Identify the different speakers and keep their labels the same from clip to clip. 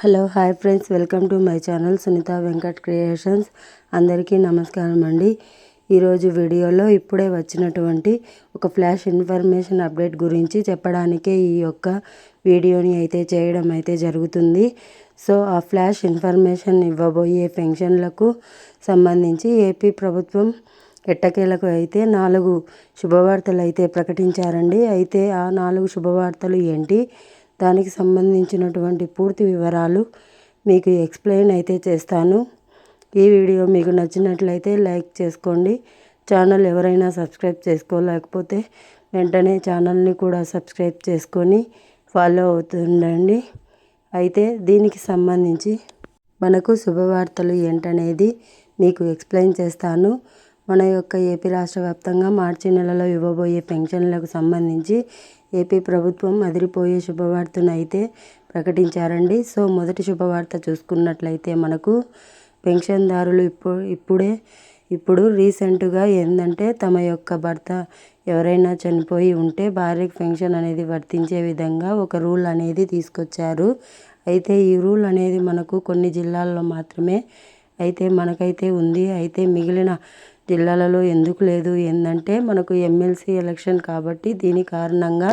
Speaker 1: Hello hi friends, welcome to my channel Sunitha Venkat creations. అందరికీ నమస్కారం అండి. ఈరోజు వీడియోలో ఇప్పుడే వచ్చినటువంటి ఒక ఫ్లాష్ ఇన్ఫర్మేషన్ అప్డేట్ గురించి చెప్పడానికే ఈ యొక్క వీడియోని అయితే చేయడం అయితే జరుగుతుంది. సో ఆ ఫ్లాష్ ఇన్ఫర్మేషన్ ఇవ్వబోయే పెన్షన్లకు సంబంధించి ఏపీ ప్రభుత్వం ఎట్టకేలకు అయితే 4 శుభవార్తలు అయితే ప్రకటించారండి. అయితే ఆ 4 శుభవార్తలు ఏంటి, దానికి సంబంధించినటువంటి పూర్తి వివరాలు మీకు ఎక్స్ప్లెయిన్ అయితే చేస్తాను. ఈ వీడియో మీకు నచ్చినట్లయితే లైక్ చేసుకోండి. ఛానల్ ఎవరైనా సబ్స్క్రైబ్ చేసుకోలేకపోతే వెంటనే ఛానల్ని కూడా సబ్స్క్రైబ్ చేసుకొని ఫాలో అవుతుండండి. అయితే దీనికి సంబంధించి మనకు శుభవార్తలు ఏంటనేది మీకు ఎక్స్ప్లెయిన్ చేస్తాను. మన యొక్క ఏపీ రాష్ట్ర వ్యాప్తంగా మార్చి నెలలో ఇవ్వబోయే పెన్షన్లకు సంబంధించి ఏపీ ప్రభుత్వం అదిరిపోయే శుభవార్తను అయితే ప్రకటించారండి. సో మొదటి శుభవార్త చూసుకున్నట్లయితే మనకు పెన్షన్దారులు ఇప్పుడు రీసెంట్గా ఏంటంటే తమ యొక్క భర్త ఎవరైనా చనిపోయి ఉంటే భార్యకు పెన్షన్ అనేది వర్తించే విధంగా ఒక రూల్ అనేది తీసుకొచ్చారు. అయితే ఈ రూల్ అనేది మనకు కొన్ని జిల్లాల్లో మాత్రమే అయితే మనకైతే ఉంది. అయితే మిగిలిన జిల్లాలలో ఎందుకు లేదు ఏంటంటే మనకు ఎమ్మెల్సీ ఎలక్షన్ కాబట్టి దీని కారణంగా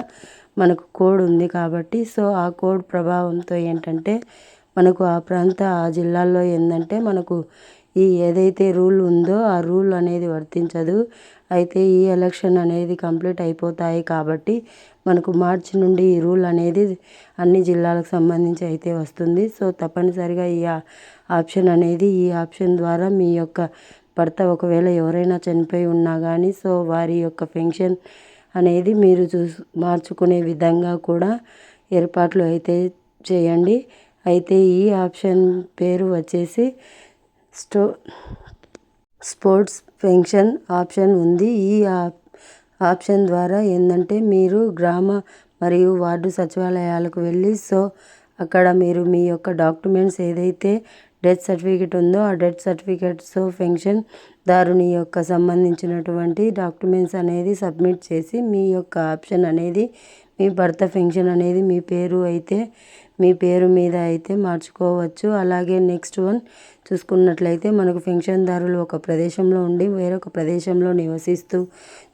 Speaker 1: మనకు కోడ్ ఉంది కాబట్టి సో ఆ కోడ్ ప్రభావంతో ఏంటంటే మనకు ఆ జిల్లాల్లో ఏంటంటే మనకు ఈ ఏదైతే రూల్ ఉందో ఆ రూల్ అనేది వర్తించదు. అయితే ఈ ఎలక్షన్ అనేది కంప్లీట్ అయిపోతాయి కాబట్టి మనకు మార్చి నుండి ఈ రూల్ అనేది అన్ని జిల్లాలకు సంబంధించి అయితే వస్తుంది. సో తప్పనిసరిగా ఈ ఆప్షన్ ద్వారా మీ యొక్క భర్త ఒకవేళ ఎవరైనా చనిపోయి ఉన్నా కానీ సో వారి యొక్క పెన్షన్ అనేది మీరు మార్చుకునే విధంగా కూడా ఏర్పాట్లు అయితే చేయండి. అయితే ఈ ఆప్షన్ పేరు వచ్చేసి స్పోర్ట్స్ పెన్షన్ ఆప్షన్ ఉంది. ఈ ఆప్షన్ ద్వారా ఏంటంటే మీరు గ్రామ మరియు వార్డు సచివాలయాలకు వెళ్ళి సో అక్కడ మీరు మీ యొక్క డాక్యుమెంట్స్ ఏదైతే డెత్ సర్టిఫికేట్ ఉందో ఆ డెత్ సర్టిఫికేట్ సో పెన్షన్ దారుని యొక్క సంబంధించినటువంటి డాక్యుమెంట్స్ అనేది సబ్మిట్ చేసి మీ యొక్క ఆప్షన్ అనేది మీ భర్త పెన్షన్ అనేది మీ పేరు మీద అయితే మార్చుకోవచ్చు. అలాగే నెక్స్ట్ వన్ చూసుకున్నట్లయితే మనకు పెన్షన్దారులు ఒక ప్రదేశంలో ఉండి వేరొక ప్రదేశంలో నివసిస్తూ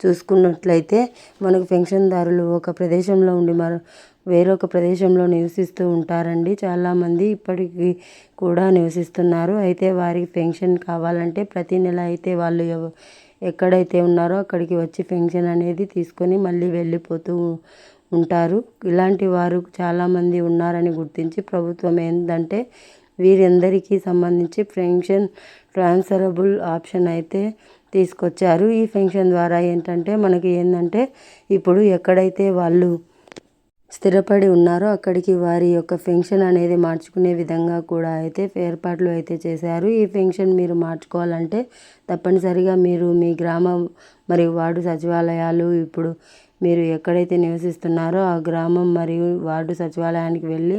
Speaker 1: చూసుకున్నట్లయితే మనకు పెన్షన్దారులు ఒక ప్రదేశంలో ఉండి వేరొక ప్రదేశంలో నివసిస్తూ ఉంటారండి. చాలామంది ఇప్పటికీ కూడా నివసిస్తున్నారు. అయితే వారికి పెన్షన్ కావాలంటే ప్రతి నెల అయితే వాళ్ళు ఎక్కడైతే ఉన్నారో అక్కడికి వచ్చి పెన్షన్ అనేది తీసుకొని మళ్ళీ వెళ్ళిపోతూ ఉంటారు. ఇలాంటి వారు చాలామంది ఉన్నారని గుర్తించి ప్రభుత్వం ఏంటంటే వీరందరికీ సంబంధించి పెన్షన్ ట్రాన్స్ఫరబుల్ ఆప్షన్ అయితే తీసుకొచ్చారు. ఈ పెన్షన్ ద్వారా ఏంటంటే మనకి ఏంటంటే ఇప్పుడు ఎక్కడైతే వాళ్ళు స్థిరపడి ఉన్నారో అక్కడికి వారి యొక్క పెన్షన్ అనేది మార్చుకునే విధంగా కూడా అయితే ఏర్పాట్లు అయితే చేశారు. ఈ పెన్షన్ మీరు మార్చుకోవాలంటే తప్పనిసరిగా మీరు మీ గ్రామం మరియు వార్డు సచివాలయాలు ఇప్పుడు మీరు ఎక్కడైతే నివసిస్తున్నారో ఆ గ్రామం మరియు వార్డు సచివాలయానికి వెళ్ళి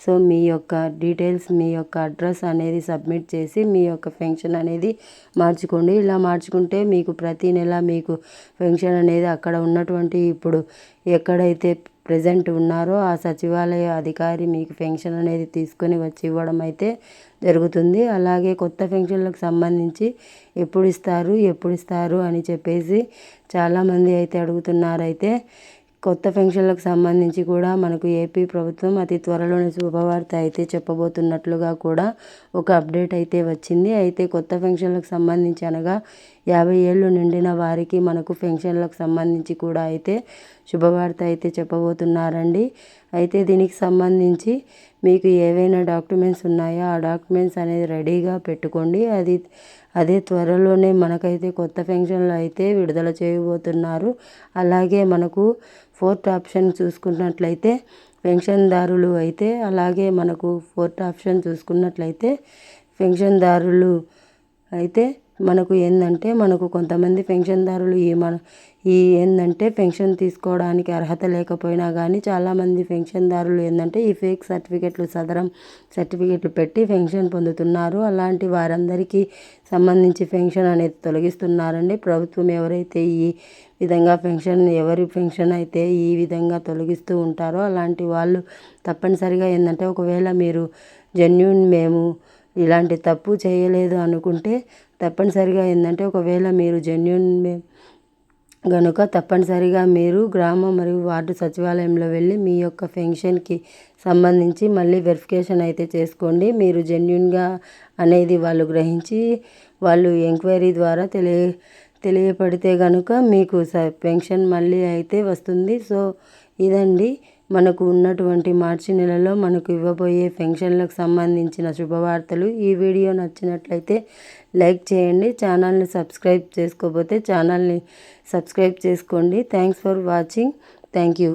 Speaker 1: సో మీ యొక్క డీటెయిల్స్ మీ యొక్క అడ్రస్ అనేది సబ్మిట్ చేసి మీ యొక్క పెన్షన్ అనేది మార్చుకోండి. ఇలా మార్చుకుంటే మీకు ప్రతి నెల మీకు పెన్షన్ అనేది అక్కడ ఉన్నటువంటి ఇప్పుడు ఎక్కడైతే ప్రజెంట్ ఉన్నారో ఆ సచివాలయ అధికారి మీకు పెన్షన్ అనేది తీసుకొని వచ్చి ఇవ్వడం అయితే జరుగుతుంది. అలాగే కొత్త పెన్షన్లకు సంబంధించి ఎప్పుడు ఇస్తారు అని చెప్పేసి చాలామంది అయితే అడుగుతున్నారు. అయితే కొత్త పెన్షన్లకు సంబంధించి కూడా మనకు ఏపీ ప్రభుత్వం అతి త్వరలోనే శుభవార్త అయితే చెప్పబోతున్నట్లుగా కూడా ఒక అప్డేట్ అయితే వచ్చింది. అయితే కొత్త పెన్షన్లకు సంబంధించి అనగా 50 ఏళ్ళు నిండిన వారికి మనకు పెన్షన్లకు సంబంధించి కూడా అయితే శుభవార్త అయితే చెప్పబోతున్నారండి. అయితే దీనికి సంబంధించి మీకు ఏవైనా డాక్యుమెంట్స్ ఉన్నాయో ఆ డాక్యుమెంట్స్ అనేది రెడీగా పెట్టుకోండి. అదే త్వరలోనే మనకైతే కొత్త పెన్షన్లు అయితే విడుదల చేయబోతున్నారు. అలాగే మనకు 4th ఆప్షన్ చూసుకున్నట్లయితే పెన్షన్దారులు అయితే అలాగే మనకు 4th ఆప్షన్ చూసుకున్నట్లయితే పెన్షన్దారులు అయితే మనకు ఏంటంటే మనకు కొంతమంది పెన్షన్దారులు ఏంటంటే పెన్షన్ తీసుకోవడానికి అర్హత లేకపోయినా కానీ చాలామంది పెన్షన్దారులు ఏంటంటే ఈ ఫేక్ సర్టిఫికెట్లు సదరం సర్టిఫికెట్లు పెట్టి పెన్షన్ పొందుతున్నారు. అలాంటి వారందరికీ సంబంధించి పెన్షన్ అనేది తొలగిస్తున్నారండి. ప్రభుత్వం ఎవరైతే ఈ విధంగా ఎవరి పెన్షన్ అయితే ఈ విధంగా తొలగిస్తూ ఉంటారో అలాంటి వాళ్ళు తప్పనిసరిగా ఏంటంటే ఒకవేళ మీరు మేము ఇలాంటి తప్పు చేయలేదు అనుకుంటే తప్పనిసరిగా ఏంటంటే ఒకవేళ మీరు గనుక తప్పనిసరిగా మీరు గ్రామ మరియు వార్డు సచివాలయంలో వెళ్ళి మీ యొక్క పెన్షన్కి సంబంధించి మళ్ళీ వెరిఫికేషన్ అయితే చేసుకోండి. మీరు జెన్యూన్గా అనేది వాళ్ళు గ్రహించి వాళ్ళు ఎంక్వైరీ ద్వారా తెలియపడితే కనుక మీకు పెన్షన్ మళ్ళీ అయితే వస్తుంది. సో ఇదండి మనకు ఉన్నటువంటి మార్చి నెలలో మనకు ఇవ్వబోయే పెన్షన్లకు సంబంధించిన శుభవార్తలు. ఈ వీడియో నచ్చినట్లయితే లైక్ చేయండి. ఛానల్ని సబ్స్క్రైబ్ చేసుకోకపోతే ఛానల్ని సబ్స్క్రైబ్ చేసుకోండి. Thanks for watching. Thank you.